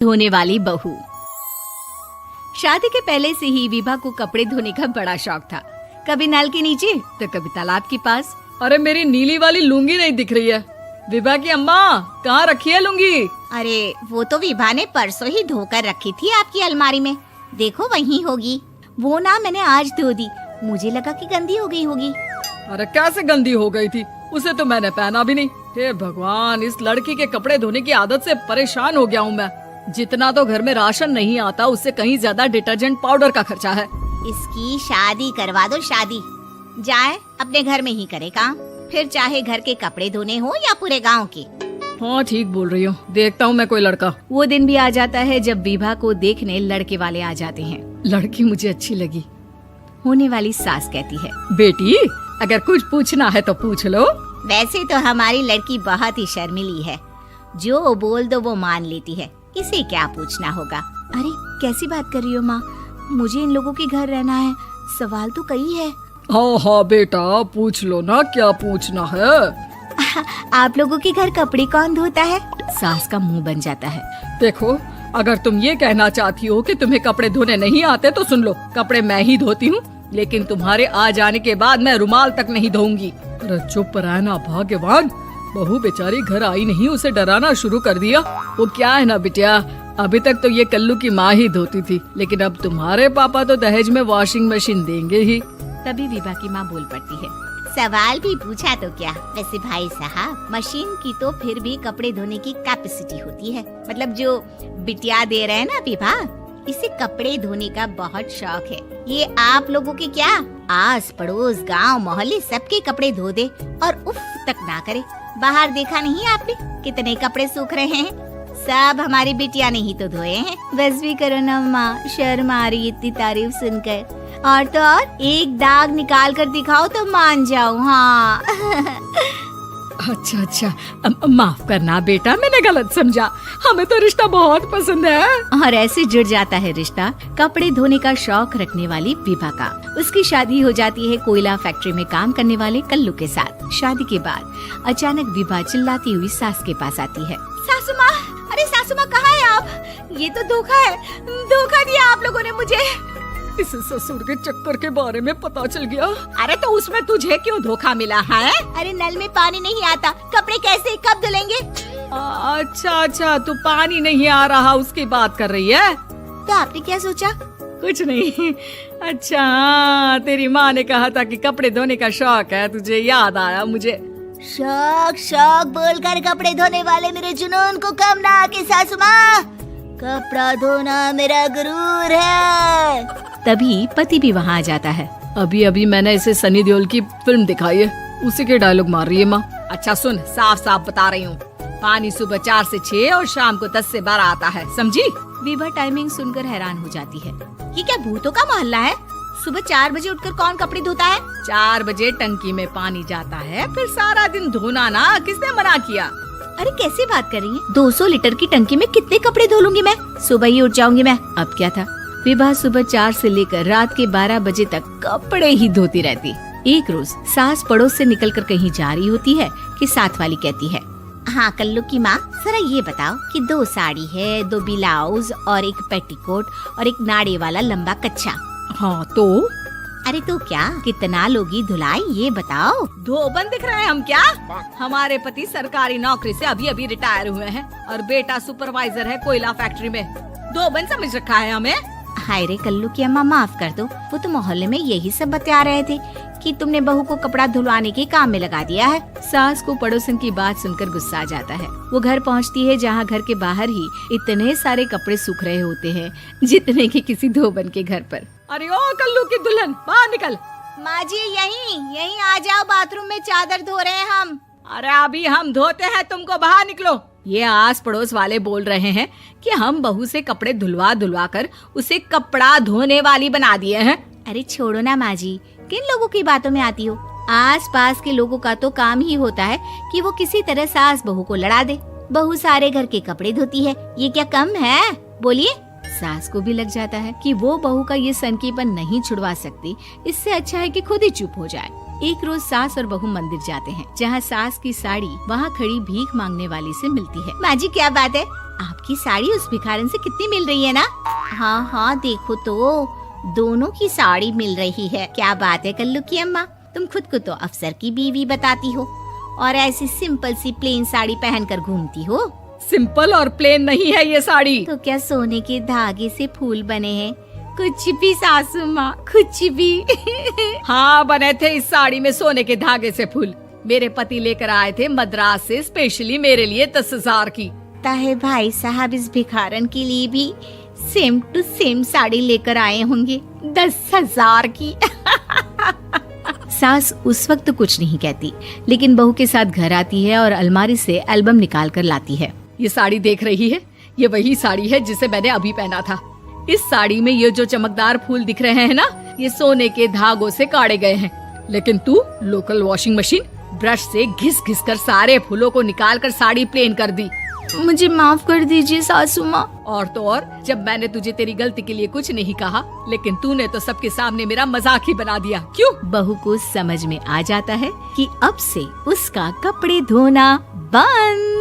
धोने वाली बहू। शादी के पहले से ही विभा को कपड़े धोने का बड़ा शौक था। कभी नल के नीचे तो कभी तालाब के पास। अरे मेरी नीली वाली लुंगी नहीं दिख रही है। विभा की अम्मा कहाँ रखी है लुंगी? अरे वो तो विभा ने परसों ही धोकर रखी थी आपकी अलमारी में, देखो वहीं होगी। वो ना मैंने आज धो दी, मुझे लगा कि गंदी हो गई होगी। अरे कैसे गंदी हो गई थी, उसे तो मैंने पहना भी नहीं। हे भगवान, इस लड़की के कपड़े धोने की आदत से परेशान हो गया हूँ मैं। जितना तो घर में राशन नहीं आता उससे कहीं ज्यादा डिटर्जेंट पाउडर का खर्चा है। इसकी शादी करवा दो, शादी जाए अपने घर में ही करे काम, फिर चाहे घर के कपड़े धोने हो या पूरे गांव के। हाँ ठीक बोल रही हो, देखता हूँ मैं कोई लड़का। वो दिन भी आ जाता है जब विभा को देखने लड़के वाले आ जाते हैं। लड़की मुझे अच्छी लगी। होने वाली सास कहती है, बेटी अगर कुछ पूछना है तो पूछ लो। वैसे तो हमारी लड़की बहुत ही शर्मीली है, जो बोल दो वो मान लेती है, इसे क्या पूछना होगा। अरे कैसी बात कर रही हो माँ, मुझे इन लोगों के घर रहना है, सवाल तो कई है। हाँ हाँ बेटा पूछ लो ना, क्या पूछना है। आप लोगों के घर कपड़े कौन धोता है? सास का मुंह बन जाता है। देखो अगर तुम ये कहना चाहती हो कि तुम्हें कपड़े धोने नहीं आते तो सुन लो, कपड़े मैं ही धोती हूँ, लेकिन तुम्हारे आ जाने के बाद मैं रुमाल तक नहीं धोऊंगी। अरे चुप रहना भाग्यवान, बहू बेचारी घर आई नहीं, उसे डराना शुरू कर दिया। वो क्या है ना बिटिया, अभी तक तो ये कल्लू की माँ ही धोती थी, लेकिन अब तुम्हारे पापा तो दहेज में वॉशिंग मशीन देंगे ही। तभी विभा की माँ बोल पड़ती है, सवाल भी पूछा तो क्या। वैसे भाई साहब, मशीन की तो फिर भी कपड़े धोने की कैपेसिटी होती है, मतलब जो बिटिया दे रहे हैं ना विभा, इसे कपड़े धोने का बहुत शौक है। ये आप लोगों के क्या, आस पड़ोस गांव मोहल्ले सबके कपड़े धो दे और उफ तक ना करे। बाहर देखा नहीं आपने कितने कपड़े सूख रहे हैं, सब हमारी बिटिया ने ही तो धोए हैं। बस भी करो ना माँ, शर्म आ रही इतनी तारीफ सुनकर। और तो और एक दाग निकाल कर दिखाओ तो मान जाऊँ। हाँ अच्छा माफ करना बेटा, मैंने गलत समझा, हमें तो रिश्ता बहुत पसंद है। और ऐसे जुड़ जाता है रिश्ता कपड़े धोने का शौक रखने वाली विभा का। उसकी शादी हो जाती है कोयला फैक्ट्री में काम करने वाले कल्लू के साथ। शादी के बाद अचानक विभा चिल्लाती हुई सास के पास आती है, सासू माँ, अरे सासू माँ कहाँ है आप? ये तो धोखा है, धोखा दिया आप लोगों ने मुझे। इस ससुर के चक्कर के बारे में पता चल गया। अरे तो उसमें तुझे क्यों धोखा मिला है? अरे नल में पानी नहीं आता, कपड़े कैसे कब धुलेंगे? अच्छा तू पानी नहीं आ रहा उसकी बात कर रही है। तो आपने क्या सोचा? कुछ नहीं। अच्छा तेरी माँ ने कहा था कि कपड़े धोने का शौक है तुझे, याद आया मुझे। शौक शौक बोलकर कपड़े धोने वाले मेरे जुनून को कम ना आके सासू माँ, कपड़ा धोना मेरा गुरूर है। तभी पति भी वहाँ आ जाता है। अभी मैंने इसे सनी देओल की फिल्म दिखाई है, उसी के डायलॉग मार रही है माँ। अच्छा सुन, साफ साफ बता रही हूँ, पानी सुबह 4 से 6 और शाम को 10 से 12 आता है, समझी? विभा टाइमिंग सुनकर हैरान हो जाती है। ये क्या भूतों का मोहल्ला है? सुबह 4 बजे उठकर कौन कपड़े धोता है? 4 बजे टंकी में पानी जाता है, फिर सारा दिन धोना ना, किसने मना किया? अरे कैसी बात कर रही है, 200 लीटर की टंकी में कितने कपड़े धो लूंगी मैं, सुबह ही उठ जाऊंगी मैं। अब क्या था, विभा सुबह 4 से लेकर रात के 12 बजे तक कपड़े ही धोती रहती। एक रोज सास पड़ोस से निकलकर कहीं जा रही होती है कि साथ वाली कहती है, हाँ कल्लू की माँ, जरा ये बताओ कि 2 साड़ी है, 2 ब्लाउज और एक पेटीकोट और एक नाड़े वाला लंबा कच्छा। हाँ तो? अरे तो क्या, कितना लोगी धुलाई ये बताओ। धोबन दिख रहे हैं हम क्या? हमारे पति सरकारी नौकरी से अभी रिटायर हुए हैं और बेटा सुपरवाइजर है कोयला फैक्ट्री में। धोबन समझ रखा है हमें? हाय रे कल्लू की अम्मा, माफ कर दो, वो तो मोहल्ले में यही सब बता रहे थे कि तुमने बहू को कपड़ा धुलवाने के काम में लगा दिया है। सास को पड़ोसन की बात सुनकर गुस्सा आ जाता है। वो घर पहुंचती है जहां घर के बाहर ही इतने सारे कपड़े सूख रहे होते हैं जितने कि किसी धोबन के घर पर। अरे ओ कल्लू की दुल्हन, बाहर निकल। माँ जी यहीं आ जाओ, बाथरूम में चादर धो रहे हैं हम। अरे अभी हम धोते हैं, तुमको बाहर निकलो। ये आस पड़ोस वाले बोल रहे हैं कि हम बहू से कपड़े धुलवा कर उसे कपड़ा धोने वाली बना दिए हैं। अरे छोड़ो ना माँ जी, किन लोगों की बातों में आती हो? आस पास के लोगों का तो काम ही होता है कि वो किसी तरह सास बहू को लड़ा दे। बहू सारे घर के कपड़े धोती है, ये क्या कम है? बोलिए। सास को भी लग जाता है कि वो बहू का ये सनकीपन नहीं छुड़वा सकती, इससे अच्छा है कि खुद ही चुप हो जाए। एक रोज सास और बहू मंदिर जाते हैं, जहाँ सास की साड़ी वहाँ खड़ी भीख मांगने वाली से मिलती है। माँ जी क्या बात है, आपकी साड़ी उस भिखारन से कितनी मिल रही है ना? हाँ हाँ देखो तो, दोनों की साड़ी मिल रही है। क्या बात है कल्लू की अम्मा, तुम खुद को तो अफसर की बीवी बताती हो और ऐसी सिंपल सी प्लेन साड़ी पहनकर घूमती हो। सिंपल और प्लेन नहीं है ये साड़ी। तो क्या सोने के धागे से फूल बने हैं? कुछ भी सासू माँ, कुछ भी। हाँ बने थे इस साड़ी में सोने के धागे से फूल। मेरे पति लेकर आए थे मद्रास से स्पेशली मेरे लिए 10,000 की। ताहे भाई साहब इस भिखारन के लिए भी सेम टू सेम साड़ी लेकर आए होंगे 10,000 की। सास उस वक्त तो कुछ नहीं कहती, लेकिन बहू के साथ घर आती है और अलमारी से एल्बम निकाल कर लाती है। ये साड़ी देख रही है, ये वही साड़ी है जिसे मैंने अभी पहना था। इस साड़ी में ये जो चमकदार फूल दिख रहे हैं ना, ये सोने के धागों से काढ़े गए हैं। लेकिन तू लोकल वॉशिंग मशीन ब्रश से घिस घिस कर सारे फूलों को निकाल कर साड़ी प्लेन कर दी। मुझे माफ कर दीजिए सासू माँ। और तो और, जब मैंने तुझे तेरी गलती के लिए कुछ नहीं कहा, लेकिन तूने तो सबके सामने मेरा मजाक ही बना दिया। क्यों? बहू को समझ में आ जाता है कि अब से उसका कपड़े धोना बंद।